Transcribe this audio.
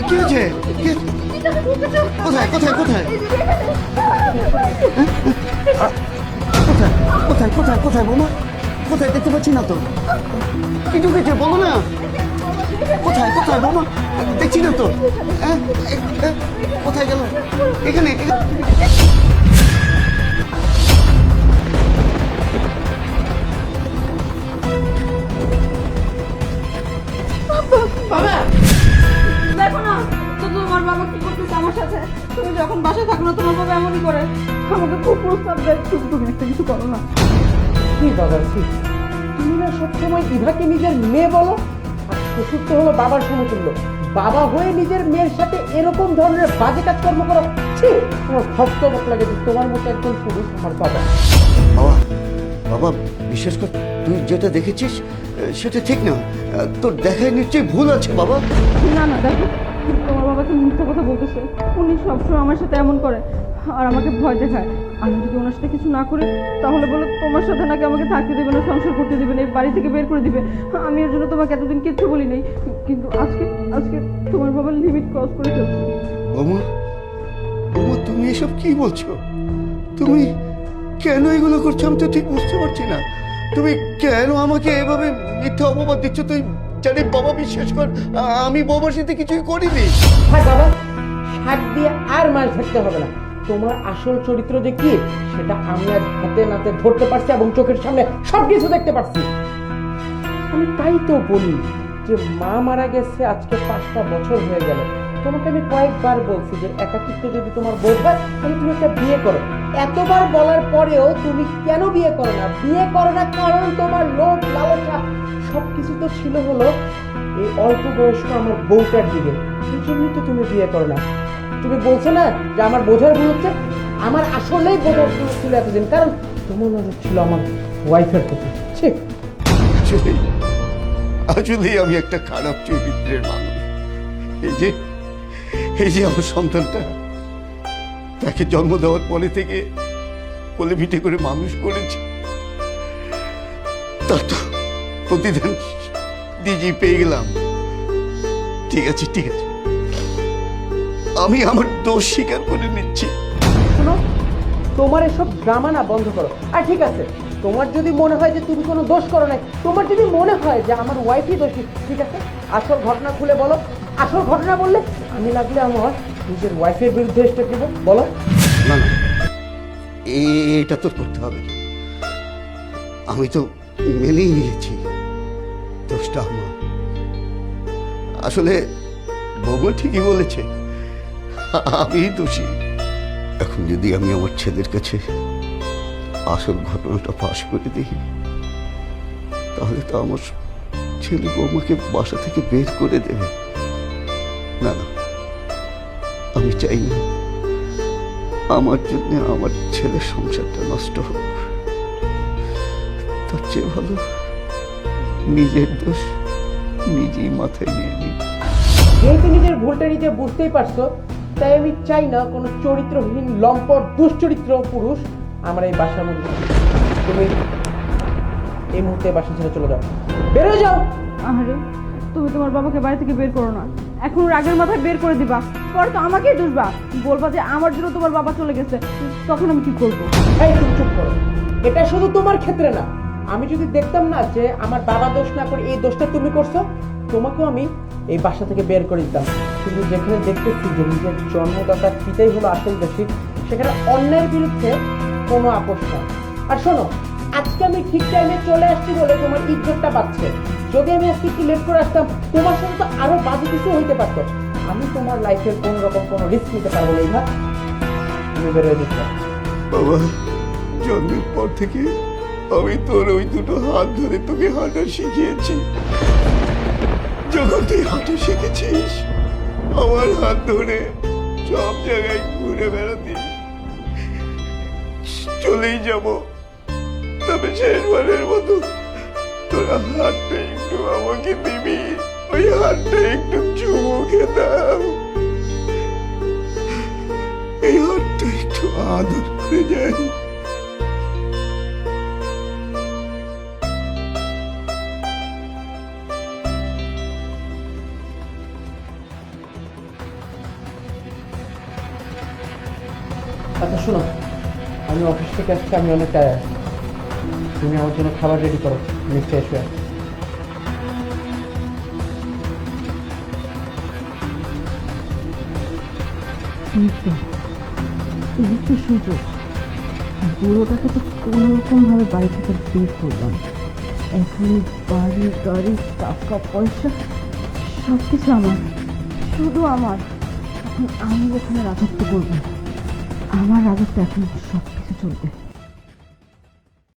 কি হয়েছে? কোথায় কোথায় কোথায় কোথায় কোথায় কোথায় বলো? কোথায় দেখতে পাচ্ছি না তো। কি ঢুকেছে বলো না? কোথায় কোথায় বলো? দেখছি না তো। কোথায় গেল? এখানে বাবা দেখো না তো তোমার বাবা কি করতেছে আমার সাথে। তুমি যখন বাসায় থাকো না তোমার বাবা এমনই করে, আমাকে খুব প্রস্তাব দেয়। তুমি একটা কিছু করো না। কি বাবা কি? তুমি না সবসময় ইভাকে নিজের মেয়ে বলো, আর শ্বশুর তো হলো বাবার সমতুল্য। বাবা হয়ে নিজের মেয়ের সাথে এরকম ধরনের বাজে কাজকর্ম করো, ছি! আমার ভক্তবক লাগে যে তোমার মতো একজন পুরুষ আমার বাবা। বাবা বাবা বিশেষ করে তুই যেটা দেখেছিস সেটা ঠিক না। তোর দেখায় নিশ্চয়ই ভুল আছে বাবা। না না দেখো, তোমার বাবাকে মিথ্যা কথা বলতেছে। উনি সবসময় আমার সাথে এমন করে আর আমাকে ভয় দেখায়। আমি যদি ওনার সাথে কিছু না করি তাহলে বলে তোমার সাথে নাকি আমাকে থাকতে দেবে না, সংসার করতে দেবে না, এই বাড়ি থেকে বের করে দিবে। আমি এর জন্য তোমাকে এতদিন কিচ্ছু বলি নাই, কিন্তু আজকে আজকে তোমার বাবার লিমিট ক্রস করে ফেলছে। বৌমা বৌমা তুমি এসব কি বলছো? তুমি কেন এগুলো করছো আমি তো ঠিক বুঝতে পারছি না। তুমি কেন আমাকে এভাবে মিথ্যা অপবাদ দিচ্ছ? তুই জানি বাবা বিশ্বাস কর আমি বৌমার সাথে কিছুই করিনি। হ্যাঁ বাবা, শাক দিয়ে আর মাছ ধরতে হবে না। তোমার আসল চরিত্র যে কি সেটা আমি আজ হাতে নাতে ধরতে পারছি এবং চোখের সামনে সবকিছু দেখতে পাচ্ছি। আমি তাই তো বলি যে মা মারা গেছে আজকে 5টা বছর হয়ে গেল। তোমাকে আমি কয়েকবার বলছি যে একাকিত্ব যদি তোমার বোধ হয় তাহলে তুমি একটা বিয়ে করো। এতবার বলার পরেও তুমি কেন বিয়ে করো না? বিয়ে করো না কারণ তোমার লোভ লালসা সবকিছু তো ছিল হলো এই অল্প বয়স্ক আমার বউটার দিকে। এই জন্যই তো তুমি বিয়ে করো না। তুমি বলছো না যে আমার বোঝার ভুল হচ্ছে, আমার আসলেই বোঝার ভুল ছিল এতদিন, কারণ তোমার নজর ছিল আমার ওয়াইফের প্রতি। ঠিক আসলেই আমি একটা খারাপ চরিত্রের মানুষ। এই যে আমার সন্তানটা, তাকে জন্ম দেওয়ার পরে থেকে কোলে পিঠে করে মানুষ করেছে, তার তো প্রতিদান নিজেই পেয়ে গেলাম। ঠিক আছে ঠিক আছে, আমি আমার দোষ স্বীকার করে নিচ্ছি। শোনো, তোমার এসব ড্রামা না বন্ধ করো। আর ঠিক আছে, তোমার যদি মনে হয় যে তুমি কোনো দোষ করো নাই, তোমার যদি মনে হয় যে আমার ওয়াইফই দোষী, ঠিক আছে, আসল ঘটনা খুলে বলো। আসল ঘটনা বললে আমি লাগলে আমার নিজের ওয়াইফের বিরুদ্ধে স্টেপ নেবো। বলো। না না, এটা তো করতে হবে না। আমি তো মেনেই নিয়েছি দোষটা আমার। আসলে বৌমা ঠিকই বলেছে, আমি দোষী। এখন যদি আমি আমার ছেলের কাছে আসল ঘটনাটা ফাঁস করে দিই তাহলে তো আমার ছেলে বৌমাকে বাসা থেকে বের করে দেবে। না না, আমি চাই না আমার জন্য আমার ছেলের সংসারটা নষ্ট হোক। তার চেয়ে ভালো নিজের দোষ নিজেই মাথায় নিয়ে নিই। যেহেতু নিজের ভুলটা নিজে বুঝতেই পারছো, তাই আমি চাই না কোনো চরিত্রহীন লম্পট দুশ্চরিত্র পুরুষ আমার এই বাসার মধ্যে। তুমি এই মুহূর্তে বাসা ছেড়ে চলে যাও, বেরো যাও। আরে তুমি তোমার বাবাকে বাড়ি থেকে বের করো না, এখন রাগের মাথায় বের করে দিবা, পরে তো আমাকেই দুষবা, বলবা যে আমার জন্য তোমার বাবা চলে গেছে। তখন আমি কি করবো? এই তুমি চুপ করো। এটা শুধু তোমার ক্ষেত্রে না, আমি যদি দেখতাম না যে আমার বাবা দোষ না করে এই দোষটা তুমি করছো, তোমাকেও আমি এই বাসা থেকে বের করে দিতাম। কিন্তু যেখানে দেখতেছি যে নিজের জন্মদাতার পিতাই হলো আসল দোষী, সেখানে অন্যের বিরুদ্ধে কোনো আপোষ নাই। আর শোনো, আজকে আমি ঠিক টাইমে চলে আসছি বলে তোমার ইজ্জতটা পাচ্ছে। যদি আমি আজকে একটু লেট করে আসতাম, তোমার সাথে তো আরো বাজে কিছু হইতে পারতো। আমি তোমার লাইফের কোন রকম কোনো রিস্ক নিতে পারবো না। এইভাবে তুমি বেরোয় দিতে। বাবা, জন্মের পর থেকে আমি তোর ওই দুটো হাত ধরে তোকে হাঁটা শিখিয়েছি। যখন তুই হাঁটা শিখেছিস আমার হাত ধরে সব জায়গায় ঘুরে বেড়াতিস। চলেই যাব, তবে শেষবারের মতো তোরা হাতটা একটু আমাকে দিবি, ওই হাতটা একটু চুমু খেতাম, এই হাতটা একটু আদর করে যাই। আচ্ছা শোনো, আমি অফিস থেকে আসছি, আমি অনেক টায়ার্ড। তুমি আমার জন্য খাবার রেডি করো, আমি ফ্রেশ হয়ে আসছি। এই তো সুযোগ, বুড়োটাকে তো কোনোরকম ভাবে বাড়ি থেকে বের করলাম। এখন বাড়ি গাড়ি টাকা পয়সা সব কিছু আমার, শুধু আমার। এখন আমি ওখানে রাজত্ব করবো, আমার রাজত্ব এখন সব কিছু চলবে।